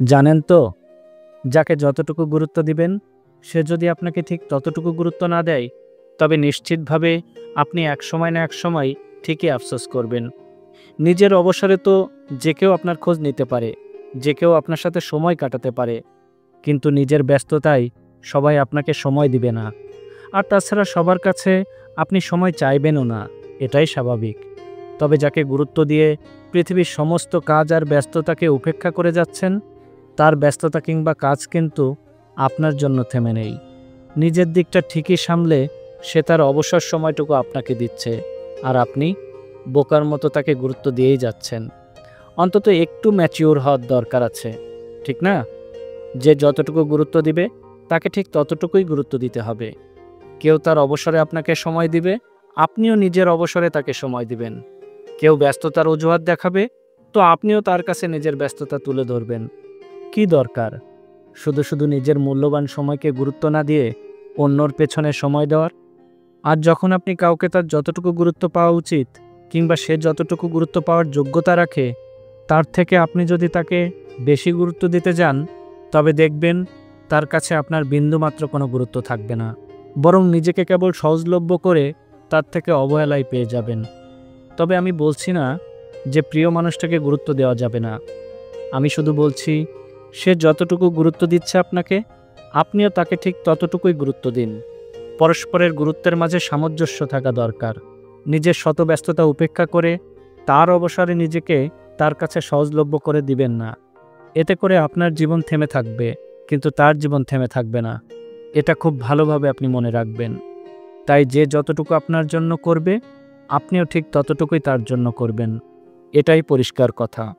জানেন তো, যাকে যতটুকু গুরুত্ব দিবেন সে যদি আপনাকে ঠিক ততটুকু গুরুত্ব না দেয়, তবে নিশ্চিতভাবে আপনি একসময় না একসময় ঠিকই আফসোস করবেন। নিজের অবসরে তো যে কেউ আপনার খোঁজ নিতে পারে, যে কেউ আপনার সাথে সময় কাটাতে পারে, কিন্তু নিজের ব্যস্ততায় সবাই আপনাকে সময় দিবে না। আর তাছাড়া সবার কাছে আপনি সময় চাইবেনও না, এটাই স্বাভাবিক। তবে যাকে গুরুত্ব দিয়ে পৃথিবীর সমস্ত কাজ আর ব্যস্ততাকে উপেক্ষা করে যাচ্ছেন, তার ব্যস্ততা কিংবা কাজ কিন্তু আপনার জন্য থেমে নেই। নিজের দিকটা ঠিকই সামলে সে তার অবসর সময়টুকু আপনাকে দিচ্ছে, আর আপনি বোকার মতো তাকে গুরুত্ব দিয়েই যাচ্ছেন। অন্তত একটু ম্যাচিওর হওয়ার দরকার আছে, ঠিক না? যে যতটুকু গুরুত্ব দিবে তাকে ঠিক ততটুকুই গুরুত্ব দিতে হবে। কেউ তার অবসরে আপনাকে সময় দিবে, আপনিও নিজের অবসরে তাকে সময় দিবেন। কেউ ব্যস্ততার অজুহাত দেখাবে, তো আপনিও তার কাছে নিজের ব্যস্ততা তুলে ধরবেন। কি দরকার শুধু শুধু নিজের মূল্যবান সময়কে গুরুত্ব না দিয়ে অন্যর পেছনে সময় দেওয়ার? আর যখন আপনি কাউকে তার যতটুকু গুরুত্ব পাওয়া উচিত কিংবা সে যতটুকু গুরুত্ব পাওয়ার যোগ্যতা রাখে, তার থেকে আপনি যদি তাকে বেশি গুরুত্ব দিতে যান, তবে দেখবেন তার কাছে আপনার বিন্দুমাত্র কোনো গুরুত্ব থাকবে না। বরং নিজেকে কেবল সহজলভ্য করে তার থেকে অবহেলায় পেয়ে যাবেন। তবে আমি বলছি না যে প্রিয় মানুষটাকে গুরুত্ব দেওয়া যাবে না। আমি শুধু বলছি, সে যতটুকু গুরুত্ব দিচ্ছে আপনাকে, আপনিও তাকে ঠিক ততটুকুই গুরুত্ব দিন। পরস্পরের গুরুত্বের মাঝে সামঞ্জস্য থাকা দরকার। নিজের শত ব্যস্ততা উপেক্ষা করে তার অবসরে নিজেকে তার কাছে সহজলভ্য করে দিবেন না। এতে করে আপনার জীবন থেমে থাকবে, কিন্তু তার জীবন থেমে থাকবে না। এটা খুব ভালোভাবে আপনি মনে রাখবেন। তাই যে যতটুকু আপনার জন্য করবে, আপনিও ঠিক ততটুকুই তার জন্য করবেন। এটাই পরিষ্কার কথা।